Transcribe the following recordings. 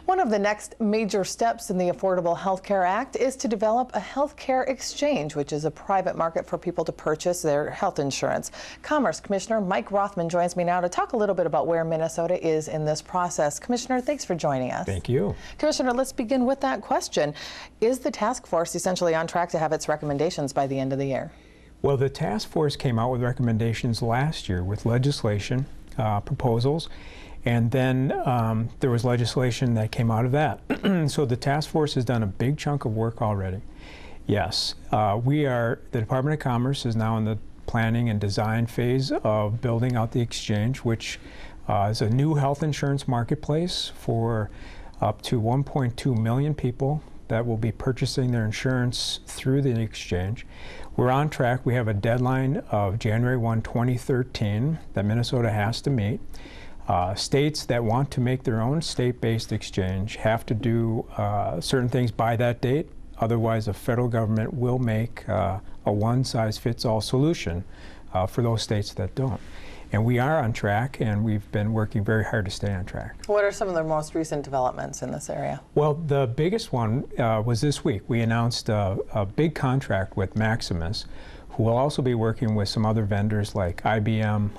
One of the next major steps in the Affordable Health Care Act is to develop a health care exchange, which is a private market for people to purchase their health insurance. Commerce Commissioner Mike Rothman joins me now to talk a little bit about where Minnesota is in this process. Commissioner, thanks for joining us. Thank you. Commissioner, let's begin with that question. Is the task force essentially on track to have its recommendations by the end of the year? Well, the task force came out with recommendations last year with legislation proposals. And then there was legislation that came out of that. So the task force has done a big chunk of work already. Yes, the Department of Commerce is now in the planning and design phase of building out the exchange, which is a new health insurance marketplace for up to 1.2 million people that will be purchasing their insurance through the exchange. We're on track. We have a deadline of January 1, 2013 that Minnesota has to meet. States that want to make their own state-based exchange have to do certain things by that date. Otherwise, the federal government will make a one-size-fits-all solution for those states that don't. And we are on track, and we've been working very hard to stay on track. What are some of the most recent developments in this area? Well, the biggest one was this week. We announced a big contract with Maximus, who will also be working with some other vendors like IBM,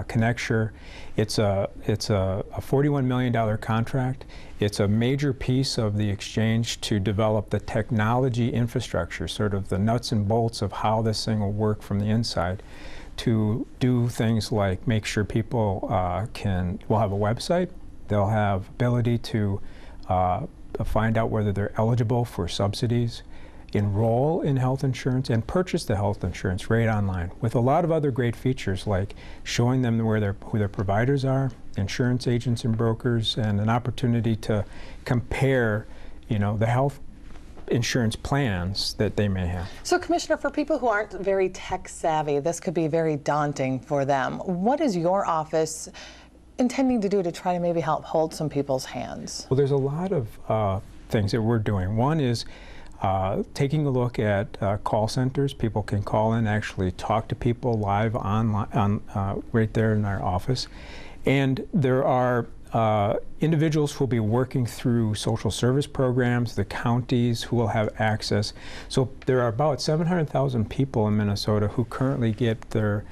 Connecture. It's a $41 million contract. It's a major piece of the exchange to develop the technology infrastructure, sort of the nuts and bolts of how this thing will work from the inside, to do things like make sure people will have a website. They'll have ability to find out whether they're eligible for subsidies, enroll in health insurance, and purchase the health insurance right online, with a lot of other great features like showing them who their providers are, insurance agents and brokers, and an opportunity to compare, the health insurance plans that they may have. So, Commissioner, for people who aren't very tech savvy, this could be very daunting for them. What is your office intending to do to try to maybe help hold some people's hands? Well, there's a lot of things that we're doing. One is taking a look at call centers. People can call in, actually talk to people live online, right there in our office. And there are individuals who will be working through social service programs, the counties who will have access. So there are about 700,000 people in Minnesota who currently get their,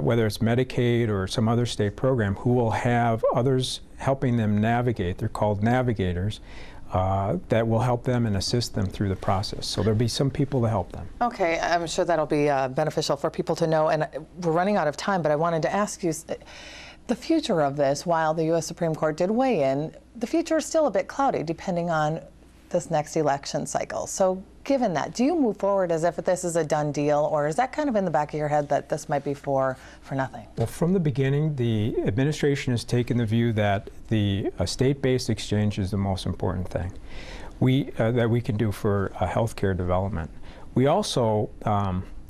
whether it's Medicaid or some other state program, who will have others helping them navigate. They're called navigators. That will help them and assist them through the process. So there'll be some people to help them. Okay, I'm sure that'll be beneficial for people to know. And we're running out of time, but I wanted to ask you, the future of this, while the U.S. Supreme Court did weigh in, the future is still a bit cloudy depending on this next election cycle. So given that, do you move forward as if this is a done deal, or is that kind of in the back of your head that this might be for nothing? Well, from the beginning, the administration has taken the view that the state-based exchange is the most important thing that we can do for healthcare development. We also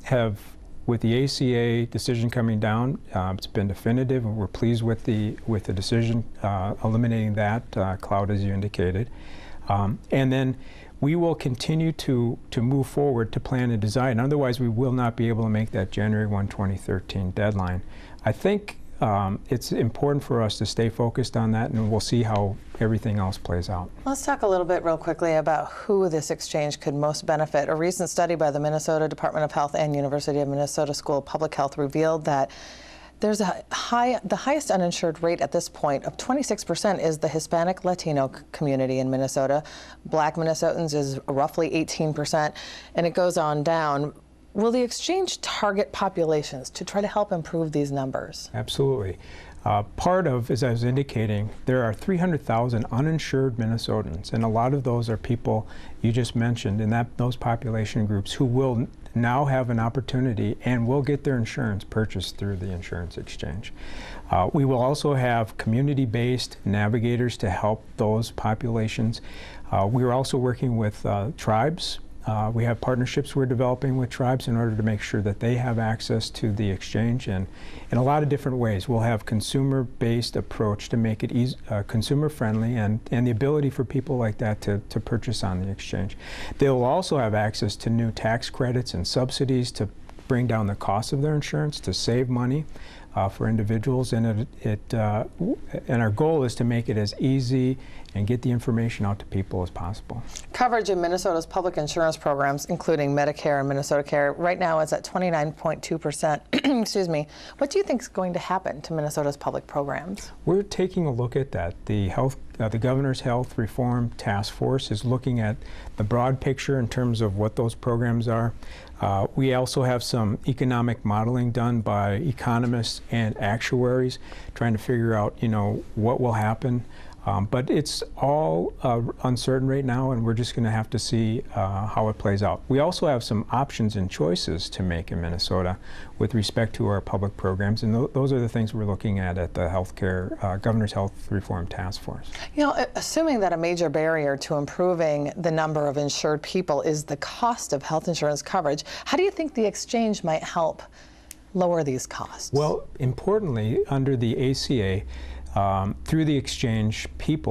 have, with the ACA decision coming down, it's been definitive, and we're pleased with the decision eliminating that cloud, as you indicated. And then we will continue to move forward to plan and design. Otherwise, we will not be able to make that January 1, 2013 deadline. I think it's important for us to stay focused on that, and we'll see how everything else plays out. Let's talk a little bit real quickly about who this exchange could most benefit. A recent study by the Minnesota Department of Health and University of Minnesota School of Public Health revealed that there's the highest uninsured rate at this point of 26% is the Hispanic Latino community in Minnesota. Black Minnesotans is roughly 18%, and it goes on down. Will the exchange target populations to try to help improve these numbers? Absolutely. Part of, as I was indicating, there are 300,000 uninsured Minnesotans, and a lot of those are people you just mentioned in those population groups who will now have an opportunity and will get their insurance purchased through the insurance exchange. We will also have community-based navigators to help those populations. We are also working with tribes. We have partnerships we're developing with tribes in order to make sure that they have access to the exchange, and in a lot of different ways. We'll have consumer-based approach to make it consumer-friendly, and the ability for people like that to purchase on the exchange. They'll also have access to new tax credits and subsidies to bring down the cost of their insurance, to save money. for individuals, and and our goal is to make it as easy and get the information out to people as possible. Coverage in Minnesota's public insurance programs, including Medicare and Minnesota Care, right now is at 29.2%. Excuse me. What do you think is going to happen to Minnesota's public programs? We're taking a look at that. The Governor's Health Reform Task Force is looking at the broad picture in terms of what those programs are. We also have some economic modeling done by economists and actuaries trying to figure out, what will happen. But it's all uncertain right now, and we're just going to have to see how it plays out. We also have some options and choices to make in Minnesota with respect to our public programs, and those are the things we're looking at the Governor's Health Reform Task Force. Assuming that a major barrier to improving the number of insured people is the cost of health insurance coverage, how do you think the exchange might help lower these costs? Well, importantly, under the ACA, through the exchange,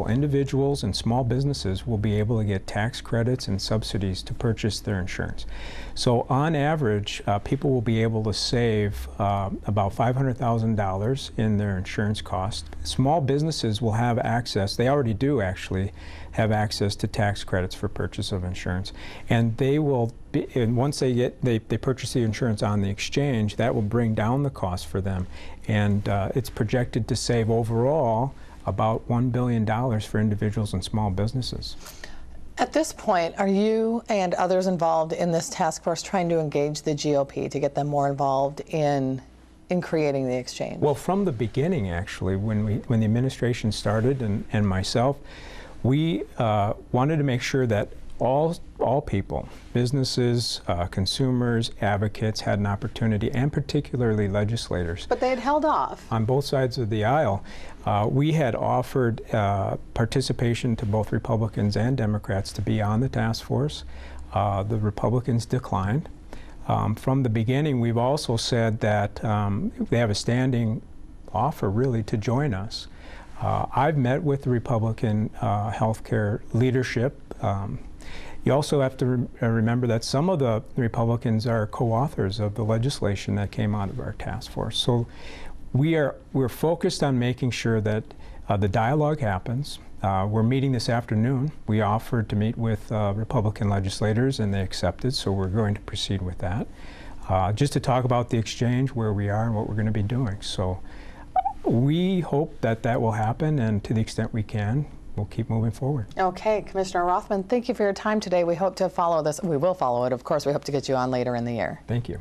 individuals and small businesses will be able to get tax credits and subsidies to purchase their insurance. So on average, people will be able to save about $500,000 in their insurance cost. Small businesses will have access, they already do actually, have access to tax credits for purchase of insurance. And they will and once they purchase the insurance on the exchange, that will bring down the cost for them. And it's projected to save overall about $1 billion for individuals and small businesses. At this point, are you and others involved in this task force trying to engage the GOP to get them more involved in creating the exchange? Well, from the beginning, actually, when the administration started and myself, we wanted to make sure that all people, businesses, consumers, advocates had an opportunity, and particularly legislators. But they had held off. On both sides of the aisle. We had offered participation to both Republicans and Democrats to be on the task force. The Republicans declined. From the beginning, we've also said that they have a standing offer, really, to join us. I've met with the Republican healthcare leadership. You also have to remember that some of the Republicans are co-authors of the legislation that came out of our task force. So we're focused on making sure that the dialogue happens. We're meeting this afternoon. We offered to meet with Republican legislators, and they accepted, so we're going to proceed with that. Just to talk about the exchange, where we are and what we're going to be doing. So we hope that that will happen, and to the extent we can, we'll keep moving forward. Okay, Commissioner Rothman, thank you for your time today. We hope to follow this. We will follow it, of course. We hope to get you on later in the year. Thank you.